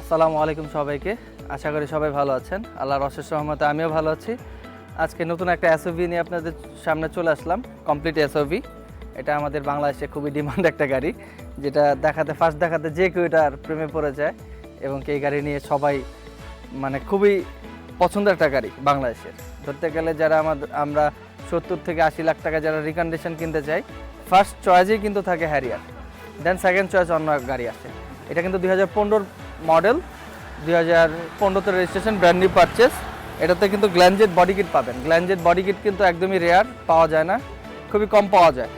আসসালামু আলাইকুম সবাইকে। আশা করি সবাই ভালো আছেন। আল্লাহর অশেষ রহমতে আমিও ভালো আছি। আজকে নতুন একটা এসওভি নিয়ে আপনাদের সামনে চলে আসলাম, কমপ্লিট এসওভি। এটা আমাদের বাংলাদেশে খুবই ডিমান্ড একটা গাড়ি, যেটা ফার্স্ট দেখাতে যে কেউ এটার প্রেমে পড়ে যায় এবং এই গাড়ি নিয়ে সবাই খুবই পছন্দের একটা গাড়ি বাংলাদেশের। ধরতে গেলে যারা আমরা 70 থেকে 80 লাখ টাকা যারা রিকন্ডিশন কিনতে চাই, ফার্স্ট চয়েসেই কিন্তু থাকে হ্যারিয়ার, দেন সেকেন্ড চয়েস অন্য গাড়ি আসে। এটা কিন্তু 2015 মডেল, 2015তে রেজিস্ট্রেশন, ব্র্যান্ড নিউ পারচেস। এটাতে কিন্তু গ্ল্যানজেট বডি কিট পাবেন। গ্ল্যানজেট বডি কিট কিন্তু একদমই রেয়ার, পাওয়া যায় না, খুবই কম পাওয়া যায়।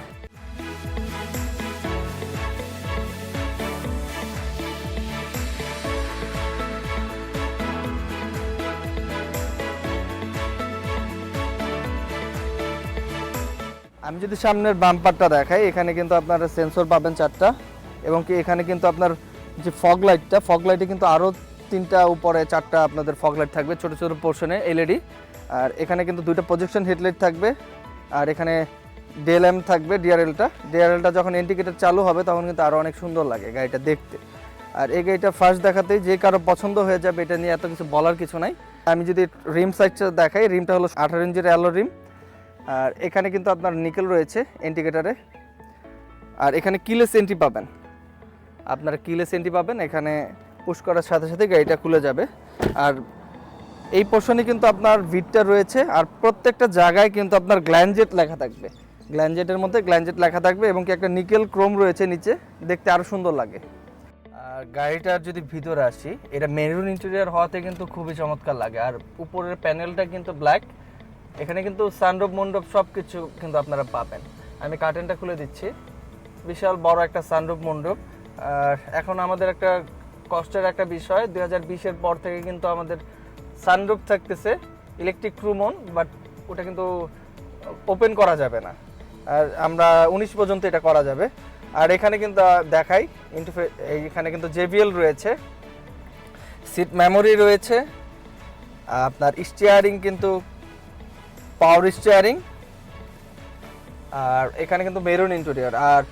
আমি যদি সামনের বাম্পারটা দেখাই, এখানে কিন্তু আপনারা সেন্সর পাবেন 4টা, এবং কি এখানে কিন্তু আপনার যে ফগ লাইটে কিন্তু আরও 3টা উপরে 4টা আপনাদের ফগ লাইট থাকবে ছোটো ছোটো পোর্শনে এলইডি। আর এখানে কিন্তু 2টা প্রজেকশন হেডলাইট থাকবে। আর এখানে ডিএলএম থাকবে, ডিআরএলটা যখন ইন্ডিকেটর চালু হবে তখন কিন্তু আরও অনেক সুন্দর লাগে গাড়িটা দেখতে। আর এই গাড়িটা ফার্স্ট দেখাতেই যে কারো পছন্দ হয়ে যাবে, এটা নিয়ে এত কিছু বলার কিছু নাই। আমি যদি রিম সাইডটা দেখাই, রিমটা হলো 18 ইঞ্চির অ্যালো রিম। আর এখানে কিন্তু আপনার নিকেল রয়েছে ইন্ডিকেটারে। আর এখানে কিলেস এন্ট্রি পাবেন, আপনারা কিলেস এন্ট্রি পাবেন। এখানে পুশ করার সাথে সাথে গাড়িটা খুলে যাবে। আর এই পোর্শনে কিন্তু আপনার ভিটটা রয়েছে, আর প্রত্যেকটা জায়গায় কিন্তু আপনার গ্ল্যানজেট লেখা থাকবে। গ্ল্যানজেটের মধ্যে গ্ল্যানজেট লেখা থাকবে, এবং কি একটা নিকেল ক্রোম রয়েছে নিচে, দেখতে আরও সুন্দর লাগে। আর গাড়িটার যদি ভিতরে আসি, এটা মেরুন ইন্টেরিয়র হওয়াতে কিন্তু খুবই চমৎকার লাগে। আর উপরের প্যানেলটা কিন্তু ব্ল্যাক। এখানে কিন্তু সানরুফ মন্ডপ সব কিছু কিন্তু আপনারা পাবেন। আমি কার্টেনটা খুলে দিচ্ছি, বিশাল বড় একটা সানরুফ মন্ডপ। আর এখন আমাদের একটা কষ্টের একটা বিষয়, 2020-এর পর থেকে কিন্তু আমাদের সানরুফ থাকতেছে ইলেকট্রিক ক্রুমন, বাট ওটা কিন্তু ওপেন করা যাবে না। আর আমরা 19 পর্যন্ত এটা করা যাবে। আর এখানে কিন্তু দেখাই এখানে কিন্তু JBL রয়েছে, সিট মেমোরি রয়েছে, আপনার স্টিয়ারিং কিন্তু পাওয়ার স্টিয়ারিং। আর এখানে কিন্তু মেরুন ইন্টেরিয়র। আর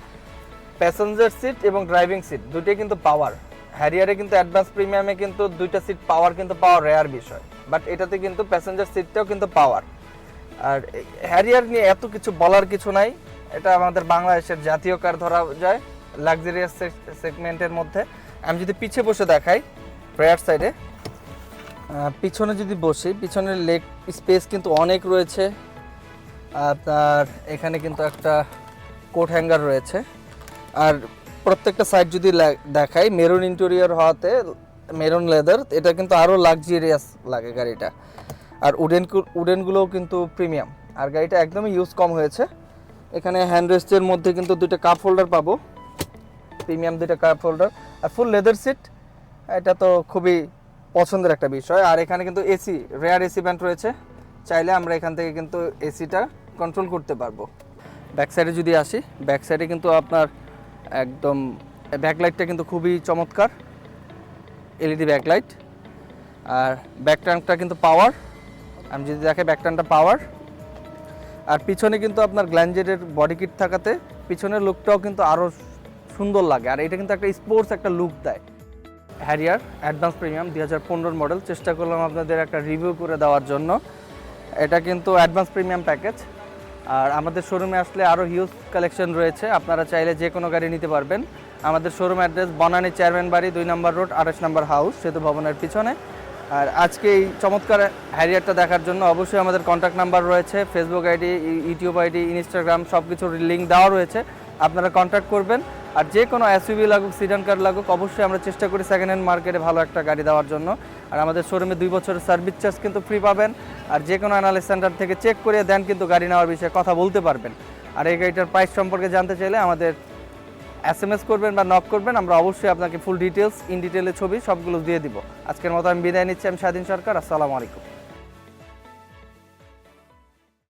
প্যাসেঞ্জার সিট এবং ড্রাইভিং সিট দুটোই কিন্তু পাওয়ার। হ্যারিয়ারে কিন্তু অ্যাডভান্স প্রিমিয়ামে কিন্তু 2টা সিট পাওয়ার কিন্তু পাওয়ার রেয়ার বিষয়, বাট এটাতে কিন্তু প্যাসেঞ্জার সিটটাও কিন্তু পাওয়ার। আর হ্যারিয়ার নিয়ে এত কিছু বলার কিছু নাই, এটা আমাদের বাংলাদেশের জাতীয় কার ধরা যায় লাক্সারিয়াস সেগমেন্টের মধ্যে। আমি যদি পিছে বসে দেখাই, রেয়ার সাইডে পিছনে যদি বসি, পিছনের লেগ স্পেস কিন্তু অনেক রয়েছে। আপনার এখানে কিন্তু একটা কোট হ্যাঙ্গার রয়েছে। আর প্রত্যেকটা সাইড যদি দেখাই, মেরুন ইন্টেরিয়র হওয়াতে মেরুন লেদার, এটা কিন্তু আরও লাক্সারিয়াস লাগে গাড়িটা। আর উডেনগুলোও কিন্তু প্রিমিয়াম। আর গাড়িটা একদমই ইউজ কম হয়েছে। এখানে হ্যান্ড রেস্টের মধ্যে কিন্তু 2টা কাপ হোল্ডার পাবো, প্রিমিয়াম 2টা কাপ হোল্ডার। আর ফুল লেদার সিট, এটা তো খুবই পছন্দের একটা বিষয়। আর এখানে কিন্তু এসি, রেয়ার এসি ব্যান্ড রয়েছে, চাইলে আমরা এখান থেকে কিন্তু এসিটা কন্ট্রোল করতে পারবো। ব্যাক সাইডে যদি আসি, ব্যাক সাইডে কিন্তু আপনার একদম ব্যাকলাইটটা কিন্তু খুবই চমৎকার, এলইডি ব্যাকলাইট। আর ব্যাক ট্যাঙ্কটা কিন্তু পাওয়ার, আমি যদি দেখে ব্যাক ট্যাঙ্কটা পাওয়ার। আর পিছনে কিন্তু আপনার গ্ল্যানজেটের বডি কিট থাকাতে পিছনের লুকটাও কিন্তু আরও সুন্দর লাগে। আর এটা কিন্তু একটা স্পোর্টস একটা লুক দেয়। হ্যারিয়ার অ্যাডভান্স প্রিমিয়াম 2015 মডেল, চেষ্টা করলাম আপনাদের একটা রিভিউ করে দেওয়ার জন্য। এটা কিন্তু অ্যাডভান্স প্রিমিয়াম প্যাকেজ। আর আমাদের শোরুমে আসলে আরও হিউজ কালেকশন রয়েছে, আপনারা চাইলে যে কোনো গাড়ি নিতে পারবেন। আমাদের শোরুম অ্যাড্রেস বনানী, চেয়ারম্যানবাড়ি 2 নম্বর রোড, 28 নম্বর হাউস, সেতু ভবনের পিছনে। আর আজকে এই চমৎকার হ্যারিয়ারটা দেখার জন্য অবশ্যই আমাদের কন্ট্যাক্ট নাম্বার রয়েছে, Facebook ID, YouTube ID, Instagram সব কিছুর লিঙ্ক দেওয়া রয়েছে, আপনারা কন্ট্যাক্ট করবেন। আর যে কোনো এসইউভি লাগুক, সিডান কার লাগুক, অবশ্যই আমরা চেষ্টা করি সেকেন্ড হ্যান্ড মার্কেটে ভালো একটা গাড়ি দেওয়ার জন্য। আর আমাদের শোরুমে 2 বছরের সার্ভিস চার্জ কিন্তু ফ্রি পাবেন। আর যে কোনো অ্যানালিস সেন্টার থেকে চেক করে দেন কিন্তু গাড়ি নেওয়ার বিষয়ে কথা বলতে পারবেন। আর এই গাড়িটার প্রাইস সম্পর্কে জানতে চাইলে আমাদের SMS করবেন বা নক করবেন, আমরা অবশ্যই আপনাকে ফুল ডিটেলস, ইন ডিটেলের ছবি সবগুলো দিয়ে দিব। আজকের মতো আমি বিদায় নিচ্ছি। আমি স্বাধীন সরকার। আসসালামু আলাইকুম।